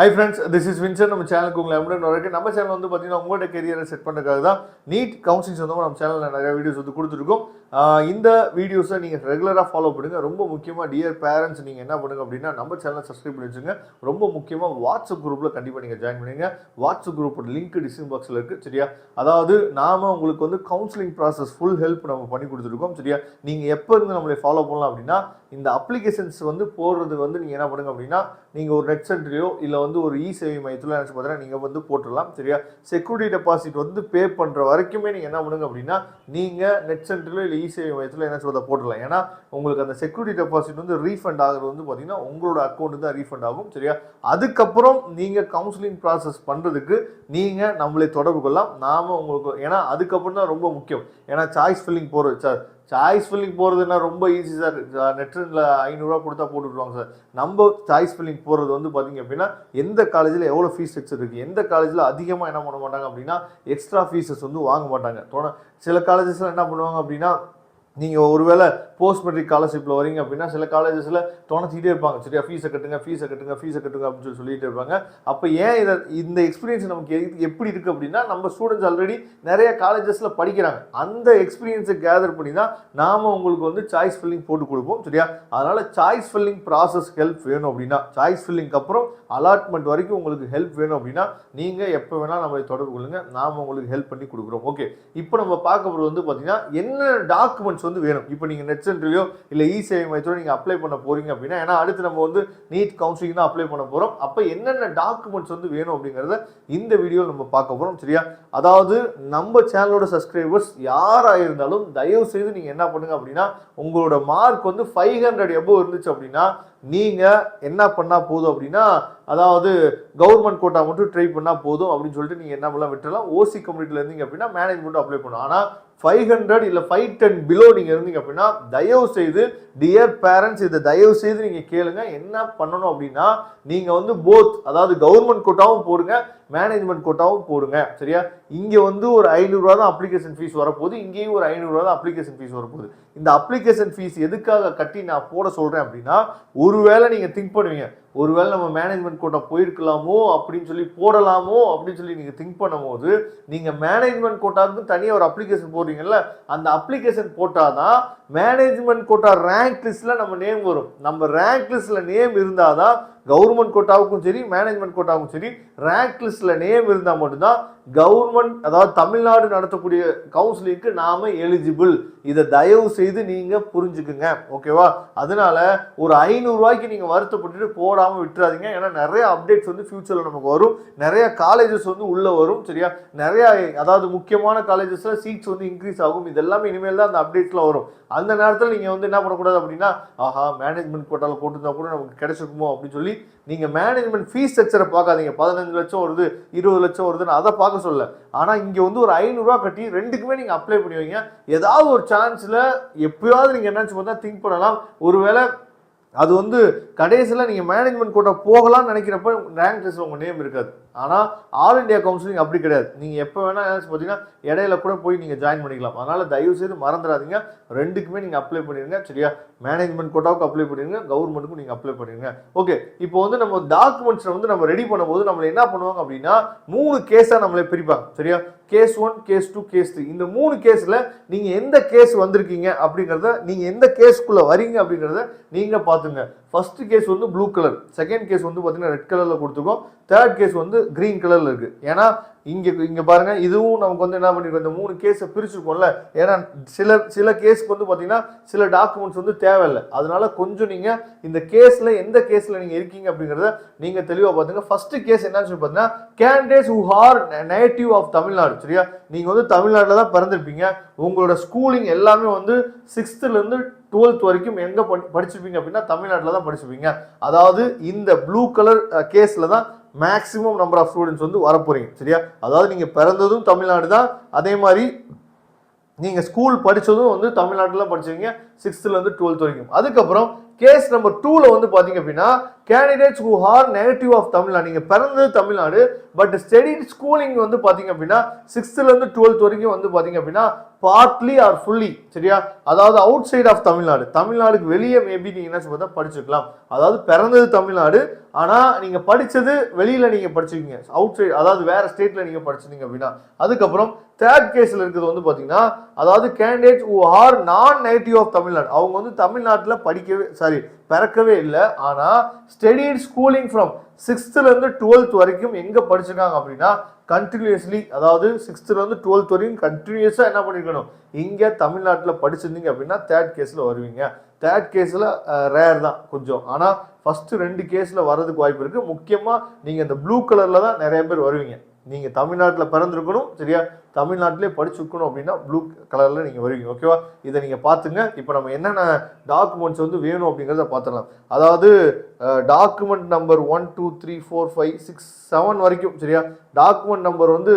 Hi friends, this is Vincent. நம்ம சேனலுக்கு உங்களை வரவேற்கிறேன். நம்ம சேனல் வந்து பாத்தீங்கன்னா உங்களோட கரியரை செட் பண்றதுக்காக தான் நீட் கவுன்சிலிங் சொந்தமா நம்ம சேனல்ல நிறைய வீடியோஸ் வந்து கொடுத்துருக்கோம். இந்த வீடியோஸை நீங்க ரெகுலரா ஃபாலோ பண்ணுங்க. ரொம்ப முக்கியமா டியர் பேரண்ட்ஸ் நீங்க என்ன பண்ணுங்க அப்படின்னா நம்ம சேனலை சப்ஸ்கிரைப் பண்ணி வச்சுங்க. ரொம்ப முக்கியமா வாட்ஸ்அப் குரூப்ல கண்டிப்பா நீங்க ஜாயின் பண்ணுங்க. வாட்ஸ்அப் குரூப்போட லிங்க் டிஸ்கிரிப்ஷன் பாக்ஸ்ல இருக்கு. சரியா? அதாவது நாம உங்களுக்கு வந்து கவுன்சிலிங் ப்ராசஸ் ஃபுல் ஹெல்ப் நம்ம பண்ணி கொடுத்துருக்கோம். சரியா? நீங்க எப்போ இருந்து நம்மளை ஃபாலோ பண்ணலாம் அப்படின்னா இந்த அப்ளிகேஷன்ஸ் வந்து போடுறது வந்து நீங்க என்ன பண்ணுங்க அப்படின்னா நீங்க ஒரு நெட் சென்டரையோ இல்ல வந்து ஒரு இ சேவை மையத்தில் நினைச்சு பார்த்தீங்கன்னா நீங்க வந்து போட்டுடலாம். சரியா? செக்யூரிட்டி டெபாசிட் வந்து பே பண்ற வரைக்குமே நீங்க என்ன பண்ணுங்க அப்படின்னா நீங்க நெட் சென்டர்ல இல்ல இ சேவை மையத்தில் என்ன சொல்றத போட்டுடலாம். ஏன்னா உங்களுக்கு அந்த செக்யூரிட்டி டெபாசிட் வந்து ரீஃபண்ட் ஆகுறது வந்து பாத்தீங்கன்னா உங்களோட அக்கௌண்ட் தான் ரீஃபண்ட் ஆகும். சரியா? அதுக்கப்புறம் நீங்க கவுன்சிலிங் ப்ராசஸ் பண்றதுக்கு நீங்க நம்மளை தொடர்பு கொள்ளலாம். நாம உங்களுக்கு ஏன்னா அதுக்கப்புறம் தான் ரொம்ப முக்கியம். ஏன்னா சாய்ஸ் ஃபில்லிங் போறது சார், சாய்ஸ் ஃபில்லிங் போகிறதுனா ரொம்ப ஈஸி சார். நெட்டில் 500 ரூபா கொடுத்தா போட்டுவிடுவாங்க சார். நம்ம சாய்ஸ் ஃபில்லிங் போகிறது வந்து பார்த்தீங்க அப்படின்னா எந்த காலேஜில் எவ்வளோ ஃபீஸ் ஸ்ட்ரக்சர் இருக்குது, எந்த காலேஜில் அதிகமாக என்ன பண்ண மாட்டாங்க அப்படின்னா எக்ஸ்ட்ரா ஃபீஸஸ் வந்து வாங்க மாட்டாங்க. சில காலேஜஸில் என்ன பண்ணுவாங்க அப்படின்னா நீங்கள் ஒருவேளை போஸ்ட் மெட்ரிக் ஸ்காலர்ஷிப்பில் வரீங்க அப்படின்னா சில காலேஜஸில் தோணச்சிக்கிட்டே இருப்பாங்க. சரியா? ஃபீஸை கட்டுங்க அப்படின்னு சொல்லிட்டு இருப்பாங்க. அப்போ ஏன் இந்த எக்ஸ்பீரியன்ஸ் நமக்கு எப்படி இருக்குது அப்படின்னா நம்ம ஸ்டூடெண்ட்ஸ் ஆல்ரெடி நிறைய காலேஜஸில் படிக்கிறாங்க. அந்த எக்ஸ்பீரியன்ஸை கேதர் பண்ணி தான் நாம் உங்களுக்கு வந்து சாய்ஸ் ஃபில்லிங் போட்டு கொடுப்போம். சரியா? அதனால் சாய்ஸ் ஃபில்லிங் ப்ராசஸ் ஹெல்ப் வேணும் அப்படின்னா சாய்ஸ் ஃபில்லிங்க்கு அப்புறம் அலாட்மெண்ட் வரைக்கும் உங்களுக்கு ஹெல்ப் வேணும் அப்படின்னா நீங்கள் எப்போ வேணால் நம்மளை தொடர்பு கொள்ளுங்க. நாம் உங்களுக்கு ஹெல்ப் பண்ணி கொடுக்குறோம். ஓகே, இப்போ நம்ம பார்க்க போகிறது வந்து பார்த்தீங்கன்னா என்ன டாக்குமெண்ட்ஸ் வந்து வேணும். இப்போ நீங்கள் நெட் சென்டர்லையோ இல்லை இ சேவை மையத்தோட நீங்கள் அப்ளை பண்ண போறீங்க அப்படின்னா ஏன்னா அடுத்து நம்ம வந்து நீட் கவுன்சிலிங் தான் அப்ளை பண்ண போகிறோம். அப்போ என்னென்ன டாக்குமெண்ட்ஸ் வந்து வேணும் அப்படிங்கிறத இந்த வீடியோவில் நம்ம பார்க்க போகிறோம். சரியா? அதாவது நம்ம சேனலோட சப்ஸ்கிரைபர்ஸ் யாராக இருந்தாலும் தயவு செய்து நீங்கள் என்ன பண்ணுங்க அப்படின்னா உங்களோட மார்க் வந்து 500 எபோவ் இருந்துச்சு அப்படின்னா நீங்க என்ன பண்ணா போதும் அப்படின்னா அதாவது கவர்மெண்ட் கோட்டா மட்டும் ட்ரை பண்ணா போதும் அப்படின்னு சொல்லிட்டு நீங்க என்ன பண்ணலாம் விட்டுலாம். ஓசி கம்யூனிட்டில இருந்தீங்க அப்படின்னா மேனேஜ்மெண்ட் அப்ளை பண்ணும். ஆனா 500 இல்ல 510 பிலோ நீங்க இருந்தீங்க அப்படின்னா தயவு செய்து டியர் பேரண்ட்ஸ் இதை தயவு செய்து நீங்க கேளுங்க. என்ன பண்ணணும் அப்படின்னா நீங்க வந்து போத் அதாவது கவர்மெண்ட் கோட்டாவும் போடுங்க, மேனேஜ்மெண்ட் கோட்டாவும் போடுங்க. சரியா? இங்க வந்து ஒரு 500 ரூபா தான் அப்ளிகேஷன் ஃபீஸ் வரப்போகுது, இங்கேயும் ஒரு 500 ரூபா தான் அப்ளிகேஷன் ஃபீஸ் வரப்போகுது. இந்த அப்ளிகேஷன் ஃபீஸ் எதுக்காக கட்டி நான் போட சொல்றேன் அப்படின்னா ஒருவேளை நீங்க திங்க் பண்ணுவீங்க ஒருவேளை நம்ம மேனேஜ்மெண்ட் கோட்டா போயிருக்கலாமோ அப்படின்னு சொல்லி போடலாமோ அப்படின்னு சொல்லி நீங்க திங்க் பண்ணும் போது நீங்க மேனேஜ்மெண்ட் கோட்டாவுக்கு தனியாக ஒரு அப்ளிகேஷன் போடுறீங்கல்ல, அந்த அப்ளிகேஷன் போட்டாதான் மேனேஜ்மெண்ட் கோட்டா ரேங்க் லிஸ்ட்ல நம்ம நேம் வரும். நம்ம ரேங்க் லிஸ்ட்ல நேம் இருந்தாதான் கவர்மெண்ட் கோட்டாவுக்கும் சரி மேனேஜ்மெண்ட் கோட்டாவுக்கும் சரி ரேங்க் லிஸ்ட்ல நேம் இருந்தால் மட்டும்தான் கவர்மெண்ட் அதாவது தமிழ்நாடு நடத்தக்கூடிய கவுன்சிலிங்க்கு நாம எலிஜிபிள். இதை தயவு செய்து நீங்க புரிஞ்சுக்குங்க. ஓகேவா? அதனால ஒரு 500 ரூபாய்க்கு நீங்க வருத்தப்பட்டு போடாம விட்டுறாதீங்க. ஏன்னா நிறைய அப்டேட்ஸ் வந்து ஃபியூச்சர்ல நமக்கு வரும், நிறைய காலேஜஸ் வந்து உள்ள வரும். சரியா? நிறைய அதாவது முக்கியமான காலேஜஸ்ல சீட்ஸ் வந்து இன்க்ரீஸ் ஆகும். இதெல்லாமே இனிமேல் தான் அந்த அப்டேட்ஸ்லாம் வரும். அந்த நேரத்தில் நீங்க வந்து என்ன பண்ணக்கூடாது அப்படின்னா ஆஹா மேனேஜ்மெண்ட் கோட்டால போட்டுருந்தா கூட நமக்கு கிடைச்சிருக்குமோ அப்படின்னு சொல்லி நீங்க மேனேஜ்மெண்ட் ஃபீஸ் ஸ்ட்ரக்சரை பார்க்காதீங்க. 15 லட்சம் வருது 20 லட்சம் வருதுன்னு அதை பார்க்க சொல்ல. ஆனா இங்க வந்து ஒரு 500 ரூபாய் கட்டி ரெண்டுக்குமே நீங்க அப்ளை பண்ணுவீங்க. ஏதாவது ஒரு சான்ஸ்ல எப்பயாவது நீங்க என்னன்னு பார்த்தா திங்க் பண்ணலாம். ஒருவேளை அது வந்து கடைசியில் நீங்கள் மேனேஜ்மெண்ட் கோட்டா போகலாம்னு நினைக்கிறப்ப ரேங்க் லிஸ்ட்டில் உங்கள் நேம் இருக்காது. ஆனால் ஆல் இண்டியா கவுன்சிலிங் அப்படி கிடையாது. நீங்கள் எப்போ வேணால் பார்த்தீங்கன்னா இடையில கூட போய் நீங்கள் ஜாயின் பண்ணிக்கலாம். அதனால் தயவு செய்து மறந்துடாதீங்க, ரெண்டுக்குமே நீங்கள் அப்ளை பண்ணிடுங்க. சரியா? மேனேஜ்மெண்ட் கோட்டாவுக்கு அப்ளை பண்ணிடுங்க, கவர்மெண்ட்டுக்கும் நீங்கள் அப்ளை பண்ணிடுங்க. ஓகே, இப்போ வந்து நம்ம டாக்குமெண்ட்ஸை வந்து நம்ம ரெடி பண்ணும்போது நம்மளை என்ன பண்ணுவாங்க அப்படின்னா 3 கேஸாக நம்மளை பிரிப்பாங்க. சரியா? Case 1, case 2, case 3. இந்த 3 கேஸ்ல நீங்க எந்த கேஸ் வந்திருக்கீங்க அப்படிங்கறத நீங்க எந்த கேஸ்க்குள்ள வரீங்க அப்படிங்கறத நீங்க பாத்துங்க. ஃபர்ஸ்ட் கேஸ் வந்து ப்ளூ கலர், செகண்ட் கேஸ் வந்து பாத்தீங்கன்னா ரெட் கலர்ல கொடுத்துருக்கோம், தேர்ட் கேஸ் வந்து கிரீன் கலர்ல இருக்கு. ஏன்னா இங்க பாருங்க இதுவும் நமக்கு வந்து என்ன பண்ணிருக்கோம், இந்த 3 கேஸை பிரிச்சிருக்கோம்ல. ஏன்னா சில கேஸ்க்கு வந்து பாத்தீங்கன்னா சில டாக்குமெண்ட்ஸ் வந்து தேவையில்லை. அதனால கொஞ்சம் நீங்க இந்த கேஸ்ல எந்த கேஸ்ல நீங்க இருக்கீங்க அப்படிங்கறத நீங்க தெளிவா பாத்துங்க. ஃபர்ஸ்ட் கேஸ் என்னன்னு சொல்லி பாத்தீங்கன்னா candidates who are native of Tamil Nadu. சரியா? நீங்க வந்து தமிழ்நாட்டில் தான் பிறந்திருப்பீங்க. உங்களோட ஸ்கூலிங் எல்லாமே வந்து 6th இருந்து 12th வரைக்கும் எங்க படிச்சிருப்பீங்க அப்படின்னா தமிழ்நாட்டில் தான் படிச்சிருப்பீங்க. அதாவது இந்த ப்ளூ கலர் கேஸ்ல தான் மேக்ஸிமம் நம்பர் ஆஃப் ஸ்டூடெண்ட்ஸ் வந்து வரப்போறீங்க. சரியா? அதாவது நீங்க பிறந்ததும் தமிழ்நாடு தான், அதே மாதிரி நீங்க ஸ்கூல் படிச்சதும் வந்து தமிழ்நாட்டில் படிச்சிருக்கீங்க, 6th ல இருந்து 12th வரைக்கும். அதுக்கப்புறம் கேஸ் நம்பர் 2ல வந்து பாத்தீங்க அப்படின்னா candidates who are native of Tamil Nadu, நீங்க பிறந்தது தமிழ்நாடு பட் ஸ்டடிட் ஸ்கூலிங் வந்து பாத்தீங்க அப்படின்னா 6th ல இருந்து 12th வரைக்கும் வந்து பாத்தீங்க அப்படின்னா பார்ட்லி ஆர் ஃபுல்லி, சரியா, அதாவது அவுட் சைட் ஆஃப் தமிழ்நாடு, தமிழ்நாடுக்கு வெளியே மேபி நீங்க என்ன சொல்றதா படிச்சுக்கலாம். அதாவது பிறந்தது தமிழ்நாடு ஆனா நீங்க படிச்சது வெளியில நீங்க படிச்சிருக்கீங்க, அவுட் சைடு, அதாவது வேற ஸ்டேட்ல நீங்க படிச்சிருந்தீங்க அப்படின்னா. அதுக்கப்புறம் தேர்ட் கேஸ்ல இருக்கிறது வந்து பாத்தீங்கன்னா அதாவது candidates who are non native of Tamil Nadu, அவங்க வந்து தமிழ்நாட்டுல படிக்கவே பிறக்கவே இல்லை ஆனா ஸ்டடிட் ஸ்கூலிங் ஃப்ரம் 6th ல இருந்து 12th வரைக்கும் எங்க படிச்சிருக்காங்க அப்படின்னா கண்டினியூஸ்லி, அதாவது 6th ல இருந்து 12th வரைக்கும் கண்டினியூஸா என்ன பண்ணிருக்கணும், இங்க தமிழ்நாட்டுல படிச்சிருந்தீங்க அப்படின்னா தேர்ட் கேஸ்ல வருவீங்க. தேர்ட் கேஸ்ல ரேர் தான் கொஞ்சம், ஆனா ஃபர்ஸ்ட் 2 கேஸ்ல வரதுக்கு வாய்ப்பு இருக்கு. முக்கியமா நீங்க இந்த ப்ளூ கலர்ல தான் நிறைய பேர் வருவீங்க. நீங்க தமிழ்நாட்டுல பிறந்திருக்கணும், சரியா, தமிழ்நாட்டிலே படிச்சுக்கணும் அப்படின்னா ப்ளூ கலர்ல நீங்க வருவீங்க. ஓகேவா, இதை நீங்க பாத்துங்க. இப்போ நம்ம என்னென்ன டாக்குமெண்ட்ஸ் வந்து வேணும் அப்படிங்கிறத பார்த்துடலாம். அதாவது டாக்குமெண்ட் நம்பர் 1 2 3 4 5 6 7 வரைக்கும், சரியா, டாக்குமெண்ட் நம்பர் வந்து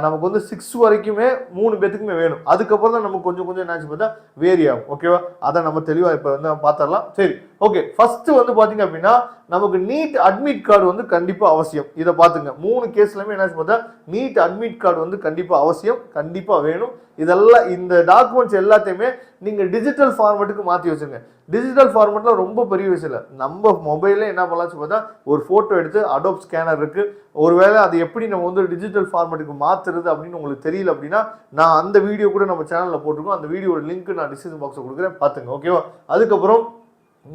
நமக்கு வந்து 6 வரைக்குமே 3 பேத்துக்குமே வேணும். அதுக்கப்புறம் தான் நமக்கு கொஞ்சம் கொஞ்சம் என்னாச்சு பார்த்தா வேரி ஆகும். ஓகேவா, அதை நம்ம தெளிவா இப்போ வந்து பார்த்துடலாம். சரி, ஓகே. ஃபர்ஸ்ட் வந்து பாத்தீங்க அப்படின்னா நமக்கு நீட் அட்மிட் கார்டு வந்து கண்டிப்பா அவசியம். இதை பாத்துங்க, 3 கேஸ்லயுமே என்னாச்சு பார்த்தா நீட் அட்மிட் கார்டு வந்து கண்டிப்பா அவசியம், கண்டிப்பா வேணும். இதெல்லாம் இந்த டாக்குமெண்ட்ஸ் எல்லாத்தையுமே நீங்க டிஜிட்டல் ஃபார்மேட்டுக்கு மாற்றி வச்சுங்க. டிஜிட்டல் ஃபார்மேட்ல ரொம்ப பெரிய விஷயம் இல்லை. நம்ம மொபைல்ல என்ன பண்ணலாம் பார்த்தா ஒரு போட்டோ எடுத்து அடோப் ஸ்கேனர் இருக்கு, ஒருவேளை அது எப்படி நம்ம வந்து டிஜிட்டல் ஃபார்மேட்டுக்கு மாத்துறது அப்படின்னு உங்களுக்கு தெரியல அப்படின்னா நான் அந்த வீடியோ கூட நம்ம சேனல்ல போட்டிருக்கோம். அந்த வீடியோட லிங்க் நான் டிஸ்கிரிப்ஷன் பாக்ஸ்ல கொடுக்குறேன், பாத்துங்க. ஓகேவா, அதுக்கப்புறம்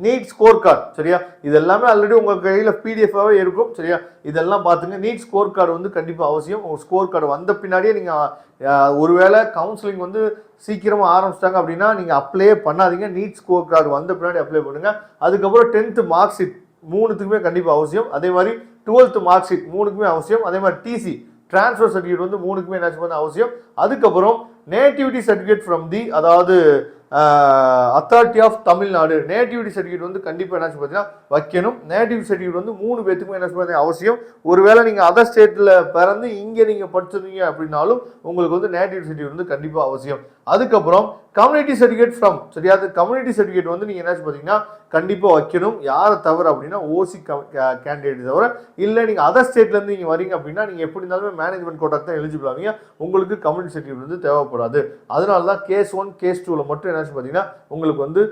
நீட் ஸ்கோர் கார்டு, சரியா, இது எல்லாமே ஆல்ரெடி உங்க கையில பிடிஎஃபாவே இருக்கும், சரியா, இதெல்லாம் பாத்துங்க. நீட் ஸ்கோர் கார்டு வந்து கண்டிப்பா அவசியம். உங்க ஸ்கோர் கார்டு வந்த பின்னாடியே நீங்க ஒருவேளை கவுன்சிலிங் வந்து சீக்கிரமா ஆரம்பிச்சிட்டாங்க அப்படின்னா நீங்க அப்ளை பண்ணாதீங்க, நீட் ஸ்கோர் கார்டு வந்த பின்னாடி அப்ளை பண்ணுங்க. அதுக்கப்புறம் 10th மார்க் ஷீட் 3த்துக்குமே கண்டிப்பா அவசியம். அதே மாதிரி 12th மார்க் ஷீட் 3க்குமே அவசியம். அதே மாதிரி டிசி டிரான்ஸ்ஃபர் சர்டிஃபிகேட் வந்து 3க்குமே என்ன அவசியம். அதுக்கப்புறம் நேட்டிவிட்டி சர்டிஃபிகேட் ஃப்ரம் தி, அதாவது authority of Tamil Nadu, nativity certificate வந்து கண்டிப்பாக என்ன பார்த்தீங்கன்னா வைக்கணும். நேட்டிவிட்டி சர்டிஃபிகேட் வந்து 3 பேத்துக்கும் என்ன பார்த்தீங்கன்னா அவசியம். ஒருவேளை நீங்கள் அதர் ஸ்டேட்டில் பிறந்து இங்கே நீங்கள் படிச்சிருந்தீங்க அப்படின்னாலும் உங்களுக்கு வந்து நேட்டிவிட்டி சர்டிஃபிகேட் வந்து கண்டிப்பாக அவசியம். அதுக்கப்புறம் கம்யூனிட்டி சர்டிஃபிகேட் ஃப்ரம், சரியா, அது கம்யூனிட்டி சர்டிஃபிகேட் வந்து நீங்கள் என்ன பார்த்தீங்கன்னா கண்டிப்பாக வைக்கணும். யாரை தவிர அப்படின்னா ஓசி கேண்டிடேட் தவிர. இல்லை நீங்கள் அதர் ஸ்டேட்லேருந்து நீங்கள் வரீங்க அப்படின்னா நீங்கள் எப்படி இருந்தாலுமே மேனேஜ்மெண்ட் கோட்டாக்கு தான் எலிஜிபிள் ஆவீங்க, உங்களுக்கு கம்யூனிட்டி சர்டிஃபிகேட் வந்து தேவைப்படாது. அதனால தான் கேஸ் 1 கேஸ் 2ல மட்டும் என்ன பார்த்தீங்கன்னா உங்களுக்கு வந்து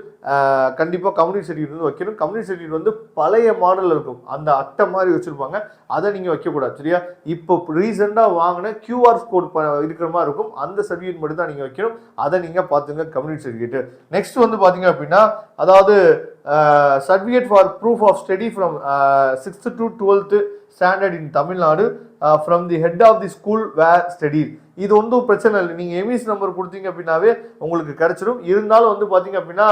கண்டிப்பாக கம்யூனிட்டி சர்டிஃபிகேட் வந்து வைக்கணும். கம்யூனிட்டி சர்டிஃபிகேட் வந்து பழைய மாடலில் இருக்கும், அந்த அட்டை மாதிரி வச்சிருப்பாங்க, அதை நீங்கள் வைக்கக்கூடாது, சரியா. இப்போ ரீசெண்டாக வாங்கின QR கோட் இருக்கிற மாதிரி இருக்கும், அந்த சர்டிஃபிகேட் மட்டும் தான் நீங்கள் வைக்கணும். அதை நீங்கள் பார்த்துங்க, கம்யூனிட்டி சர்டிஃபிகேட். நெக்ஸ்ட் வந்து பார்த்தீங்க அப்படின்னா அதாவது certificate for proof of study from 6th to 12th standard in Tamil Nadu from the head of the school where studied. இது ஒன்றும் பிரச்சனை இல்லை, நீங்க எம்இஸ் நம்பர் கொடுத்தீங்க அப்படின்னாவே உங்களுக்கு கிடைச்சிடும். இருந்தாலும் வந்து பாத்தீங்க அப்படின்னா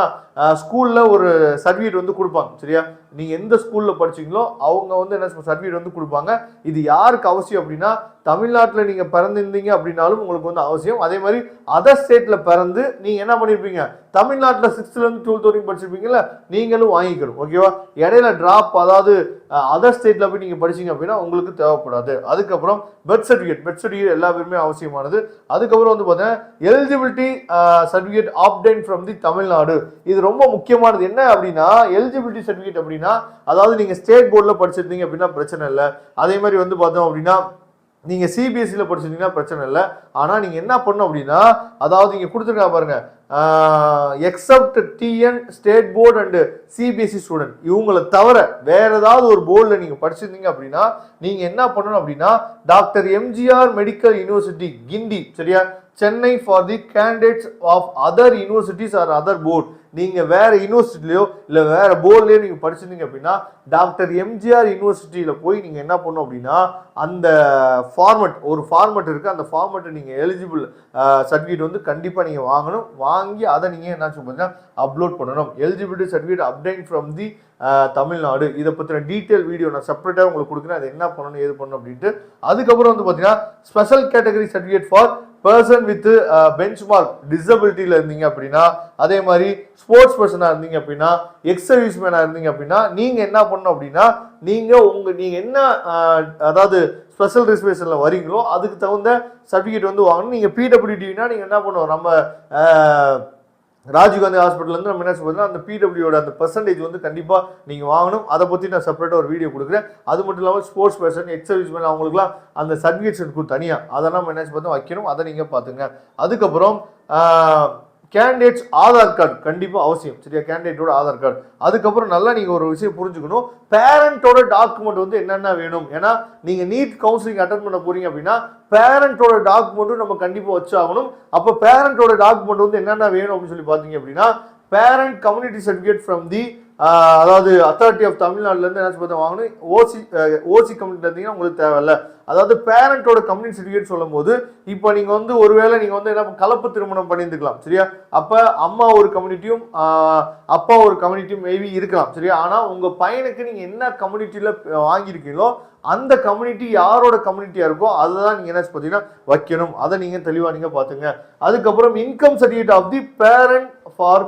ஸ்கூல்ல ஒரு சர்டிஃபிகேட் வந்து கொடுப்பாங்க, சரியா, நீங்க எந்த ஸ்கூல்ல படிச்சீங்களோ அவங்க வந்து என்ன சர்டிஃபிகேட் வந்து கொடுப்பாங்க. இது யாருக்கு அவசியம் அப்படின்னா தமிழ்நாட்டில் நீங்க பிறந்திருந்தீங்க அப்படின்னாலும் உங்களுக்கு வந்து அவசியம். அதே மாதிரி அதர் ஸ்டேட்ல பிறந்து நீங்க என்ன பண்ணிருப்பீங்க, தமிழ்நாட்டில் 6th ல இருந்து 12th வரைக்கும் படிச்சிருப்பீங்கல்ல, நீங்களும் வாங்கிக்கணும். ஓகேவா, இடையில டிராப், அதாவது அதர் ஸ்டேட்ல போய் நீங்க படிச்சீங்க அப்படின்னா உங்களுக்கு தேவைப்படாது. அதுக்கப்புறம் பர்த் சர்டிஃபிகேட் எல்லா பேருமே அவசியமானது. அதுக்கப்புறம் வந்து பார்த்தீங்கன்னா eligibility certificate obtain from the Tamil Nadu, இது ரொம்ப முக்கியமானது. என்ன அப்படின்னா எலிஜிபிலிட்டி சர்டிஃபிகேட் அப்படின்னா அதாவது நீங்க ஸ்டேட் போர்ட்ல படிச்சிருந்தீங்க அப்படின்னா பிரச்சனை இல்லை. அதே மாதிரி வந்து பார்த்தோம் அப்படின்னா நீங்க சிபிஎஸ்சில படிச்சிருந்தீங்கன்னா பிரச்சனை இல்லை. ஆனா நீங்க என்ன பண்ணணும் அப்படின்னா அதாவது நீங்க கொடுத்துருக்காங்க பாருங்க, accept TN state board and CBSE student, இவங்களை தவிர வேற ஏதாவது ஒரு போர்டில் நீங்க படிச்சிருந்தீங்க அப்படின்னா நீங்க என்ன பண்ணணும் அப்படின்னா doctor MGR medical university Guindy, சரியா, Chennai for the candidates of other universities or other board, நீங்க வேற யூனிவர்சிட்டிலையோ இல்ல வேற போர்ட்லயோ நீங்க படிச்சிருந்தீங்க அப்படின்னா டாக்டர் எம்ஜிஆர் யூனிவர்சிட்டியில போய் நீங்க என்ன பண்ணணும் அப்படின்னா அந்த ஒரு ஃபார்மட் இருக்கு, அந்த ஃபார்மட்டை நீங்க எலிஜிபிள் சர்டிஃபிகேட் வந்து கண்டிப்பா நீங்க வாங்கணும். வாங்கி அதை நீங்க என்ன சொல்றீங்கன்னா அப்லோட் பண்ணணும். Eligibility certificate obtained from the Tamil Nadu, இதை பத்தின டீட்டெயில் வீடியோ நான் செப்பரேட்டா உங்களுக்கு கொடுக்குறேன், அது என்ன பண்ணணும் ஏது பண்ணணும் அப்படின்ட்டு. அதுக்கப்புறம் வந்து பாத்தீங்கன்னா special category certificate for person with benchmark டிசபிலிட்டியில இருந்தீங்க அப்படின்னா, அதே மாதிரி ஸ்போர்ட்ஸ் பர்சனா இருந்தீங்க அப்படின்னா, எக்ஸ் சர்வீஸ் மேனா இருந்தீங்க அப்படின்னா நீங்க என்ன பண்ணணும் அப்படின்னா நீங்க என்ன அதாவது ஸ்பெஷல் ரிசர்வேஷன்ல வரீங்களோ அதுக்கு தகுந்த சர்டிஃபிகேட் வந்து வாங்கணும். நீங்க பிடபிள்யூடினா நீங்க என்ன பண்ணுவோம், நம்ம ராஜீவ்காந்தி ஹாஸ்பிட்டல்லேருந்து நம்ம என்ன சொல்றோம்னா அந்த பிடபிள்யூட அந்த பெர்சன்டேஜ் வந்து கண்டிப்பாக நீங்கள் வாங்கணும். அதை பற்றி நான் செப்பரேட்டாக ஒரு வீடியோ கொடுக்குறேன். அது மட்டும் இல்லாமல் sports person, ex service man அவங்களுக்குலாம் அந்த சர்டிஃபிகேட்ஸ் இருக்கும் தனியாக, அதெல்லாம் நம்ம என்ன பார்த்தா வைக்கணும். அதை நீங்கள் பார்த்துங்க. அதுக்கப்புறம் கேண்டிடேட்ஸ் ஆதார் கார்டு கண்டிப்பாக அவசியம். சரியா, கேண்டிடேட்டோட ஆதார் கார்டு. அதுக்கப்புறம் நல்லா நீங்கள் ஒரு விஷயம் புரிஞ்சுக்கணும், பேரண்டோட டாக்குமெண்ட் வந்து என்னென்ன வேணும். ஏன்னா நீங்கள் நீட் கவுன்சிலிங் அட்டன் பண்ண போறீங்க அப்படின்னா பேரண்டோட டாக்குமெண்ட்டும் நம்ம கண்டிப்பாக வச்சாகணும். அப்போ பேரண்டோட டாக்குமெண்ட் வந்து என்னென்ன வேணும் அப்படின்னு சொல்லி பார்த்தீங்க அப்படின்னா parent community certificate from the அதாவது அத்தாரிட்டி ஆஃப் தமிழ்நாடுலேருந்து என்ன பார்த்தா வாங்கணும். ஓசி கம்யூனிட்டி இருந்தீங்கன்னா உங்களுக்கு தேவையில்ல. அதாவது பேரண்டோட கம்யூனிட்டி சர்டிஃபிகேட் சொல்லும் போது இப்போ நீங்கள் வந்து ஒருவேளை நீங்கள் வந்து என்ன கலப்பு திருமணம் பண்ணியிருந்துக்கலாம். சரியா, அப்போ அம்மா ஒரு கம்யூனிட்டியும் அப்பா ஒரு கம்யூனிட்டியும் மேபி இருக்கலாம். சரியா, ஆனால் உங்கள் பையனுக்கு நீங்கள் என்ன கம்யூனிட்டியில் வாங்கியிருக்கீங்களோ அந்த கம்யூனிட்டி யாரோட கம்யூனிட்டியா இருக்கோ அதுதான் நீங்க என்ன பார்த்தீங்கன்னா வைக்கணும். அதை நீங்க தெளிவா நீங்க பாத்துங்க. அதுக்கப்புறம் income certificate of the parent for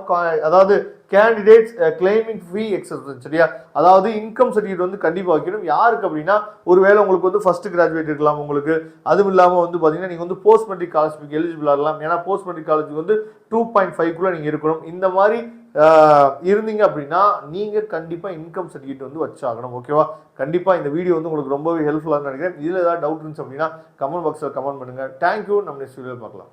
அதாவது கேண்டிடேட்ஸ் கிளைமிங் ஃப்ரீ எக்ஸசைஸ். சரியா, அதாவது இன்கம் சர்டிஃபிகேட் வந்து கண்டிப்பாக வைக்கணும். யாருக்கு அப்படின்னா ஒருவேளை உங்களுக்கு வந்து ஃபர்ஸ்ட் கிராஜுவேட் இருக்கலாம் உங்களுக்கு, அதுவும் இல்லாமல் வந்து பார்த்தீங்கன்னா நீங்கள் வந்து போஸ்ட் மெட்ரிக் காலேஜுக்கு எலிஜிபிள் ஆகலாம். ஏன்னா போஸ்ட் மெட்ரிக் காலேஜுக்கு வந்து 2.5 நீங்கள் இருக்கணும். இந்த மாதிரி இருந்தீங்க அப்படின்னா நீங்கள் கண்டிப்பாக இன்கம் சர்டிஃபிகேட் வந்து வச்சாகணும். ஓகேவா, கண்டிப்பாக இந்த வீடியோ வந்து உங்களுக்கு ரொம்பவே ஹெல்ப்ஃபுல்லாக நினைக்கிறேன். இதில் ஏதாவது டவுட் இருந்துச்சு அப்படின்னா கமெண்ட் பாக்ஸில் கமெண்ட் பண்ணுங்கள். தேங்க்யூ. நம்ம நெக்ஸ்ட் வீடியோவில் பார்க்கலாம்.